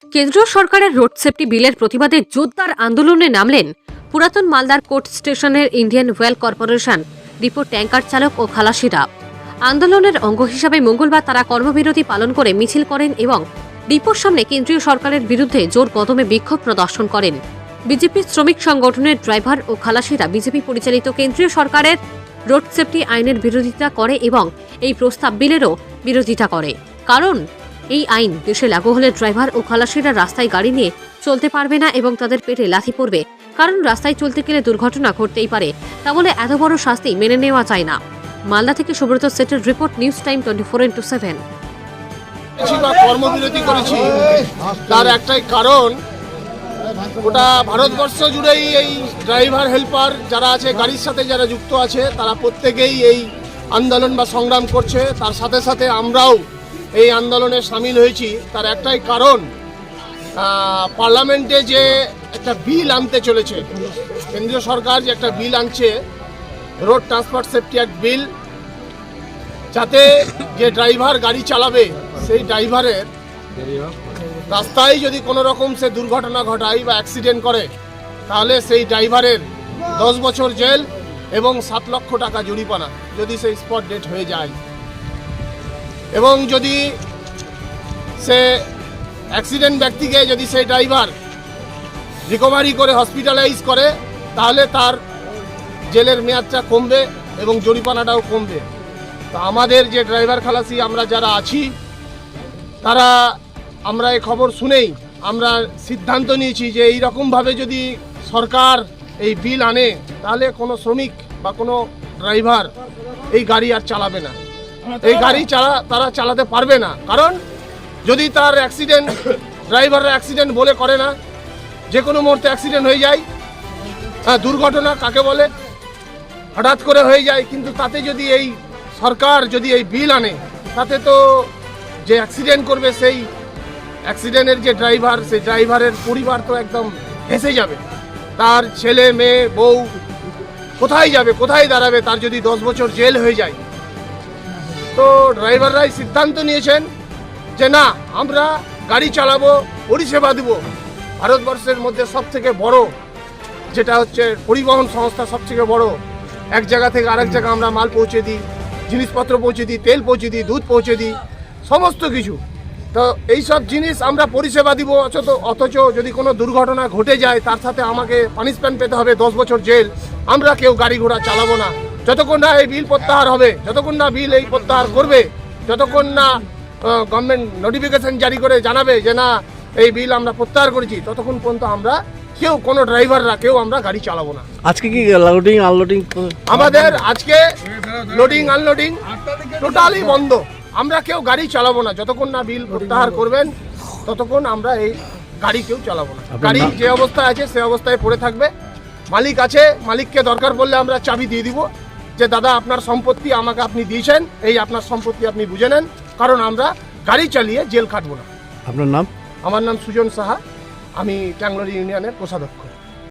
কেন্দ্রীয় সরকারের road safety বিলের প্রতিবাদে জোরদার আন্দোলনে নামলেন পুরাতন মালদার কোর্ট স্টেশনের Indian well corporation depot tanker চালক ও খালাসিরা। আন্দোলনের অঙ্গ হিসাবে মঙ্গলবার তারা কর্মবিরতি পালন করে মিছিল করেন এবং ডিপোর সামনে কেন্দ্রীয় সরকারের বিরুদ্ধে জোর কদমে বিক্ষোভ প্রদর্শন করেন। বিজেপি শ্রমিক সংগঠনের ড্রাইভার ও খালাসিরা বিজেপি পরিচালিত কেন্দ্রীয় সরকারের রোড সেফটি আইনের বিরোধিতা করে এবং এই প্রস্তাব বিলেরও বিরোধিতা করে। কারণ এই আইন দেশে লাগু হলে ড্রাইভার ও খালাসিরা রাস্তায় গাড়ি নিয়ে চলতে পারবে না এবং তাদের পেটে লাথি পড়বে। কারণ রাস্তায় চলতে গেলে দুর্ঘটনা ঘটতেই পারে, তা বলে এত বড় শাস্তি মেনে নেওয়া যায় না। মালদা থেকে সুব্রত সেটের রিপোর্ট, নিউজ টাইম 24x7। কর্মবিরতি করেছি, তার একটাই কারণ, গোটা ভারতবর্ষ জুড়েই এই ড্রাইভার হেল্পার যারা আছে, গাড়ির সাথে যারা যুক্ত আছে, তারা প্রত্যেকেই এই আন্দোলন বা সংগ্রাম করছে। তার সাথে সাথে আমরাও এই আন্দোলনে সামিল হয়েছি। তার একটাই কারণ, পার্লামেন্টে যে একটা বিল আনতে চলেছে, কেন্দ্রীয় সরকার যে একটা বিল আনছে, রোড ট্রান্সপোর্ট সেফটি অ্যাক্ট বিল, যাতে যে ড্রাইভার গাড়ি চালাবে সেই ড্রাইভারের রাস্তায় যদি কোনো রকম সে দুর্ঘটনা ঘটায় বা অ্যাক্সিডেন্ট করে, তাহলে সেই ড্রাইভারের 10 বছর জেল এবং 7 লক্ষ টাকা জরিমানা যদি সেই স্পট ডেট হয়ে যায়। এবং যদি সে অ্যাক্সিডেন্ট ব্যক্তিকে যদি সেই ড্রাইভার রিকভারি করে হসপিটালাইজ করে, তাহলে তার জেলের মেয়াদটা কমবে এবং জরিমানাটাও কমবে। তো আমাদের যে ড্রাইভার খালাসি আমরা যারা আছি, তারা আমরা এই খবর শুনেই আমরা সিদ্ধান্ত নিয়েছি যে এই রকমভাবে যদি সরকার এই বিল আনে, তাহলে কোনো শ্রমিক বা কোনো ড্রাইভার এই গাড়ি আর চালাবে না, এই গাড়ি তারা চালাতে পারবে না। কারণ যদি তার অ্যাক্সিডেন্ট, ড্রাইভাররা অ্যাক্সিডেন্ট বলে করে না, যে কোনো মুহূর্তে অ্যাক্সিডেন্ট হয়ে যায়। দুর্ঘটনা কাকে বলে? হঠাৎ করে হয়ে যায়। কিন্তু তাতে যদি এই সরকার যদি এই বিল আনে, তাতে তো যে অ্যাক্সিডেন্ট করবে সেই অ্যাক্সিডেন্টের যে ড্রাইভার, সেই ড্রাইভারের পরিবার তো একদম ভেসে যাবে। তার ছেলে মেয়ে বউ কোথায় যাবে, কোথায় দাঁড়াবে, তার যদি 10 বছর জেল হয়ে যায়। তো ড্রাইভাররাই সিদ্ধান্ত নিয়েছেন যে না, আমরা গাড়ি চালাবো, পরিষেবা দেব। ভারতবর্ষের মধ্যে সবথেকে বড় যেটা হচ্ছে পরিবহন সংস্থা, সবথেকে বড়। এক জায়গা থেকে আরেক জায়গা আমরা মাল পৌঁছে দিই, জিনিসপত্র পৌঁছে দিই, তেল পৌঁছে দিই, দুধ পৌঁছে দিই, সমস্ত কিছু। তো এই সব জিনিস আমরা পরিষেবা দিব, অথচ যদি কোনো দুর্ঘটনা ঘটে যায়, তার সাথে আমাকে পানিশমেন্ট পেতে হবে, 10 বছর জেল। আমরা কেউ গাড়ি ঘোড়া চালাবো না যতক্ষণ না এই বিল প্রত্যাহার হবে, যতক্ষণ না বিল এই প্রত্যাহার করবে, যতক্ষণ না গভর্নমেন্ট নোটিফিকেশন জারি করে জানাবে যে না এই বিল আমরা প্রত্যাহার করেছি, ততক্ষণ পর্যন্ত আমরা কেউ, কোনো ড্রাইভাররা কেউ আমরা গাড়ি চালাবো না। আজকে কি লোডিং আনলোডিং? আমাদের আজকে লোডিং আনলোডিং টোটালি বন্ধ। আমরা কেউ গাড়ি চালাবো না যতক্ষণ না বিল প্রত্যাহার করবেন, ততক্ষণ আমরা এই গাড়ি কেউ চালাবো না। গাড়ি যে অবস্থায় আছে সে অবস্থায় পড়ে থাকবে। মালিক আছে, মালিককে দরকার পড়লে আমরা চাবি দিয়ে দিব যে দাদা আপনার সম্পত্তি আমাকে আপনি দিয়েছেন, এই আপনার সম্পত্তি আপনি বুঝে নেন, কারণ আমরা গাড়ি চালিয়ে জেল খাটবো না। আপনার নাম? আমার নাম সুজন সাহা, আমি ট্যাংলোরি ইউনিয়নের কোষাধ্যক্ষ।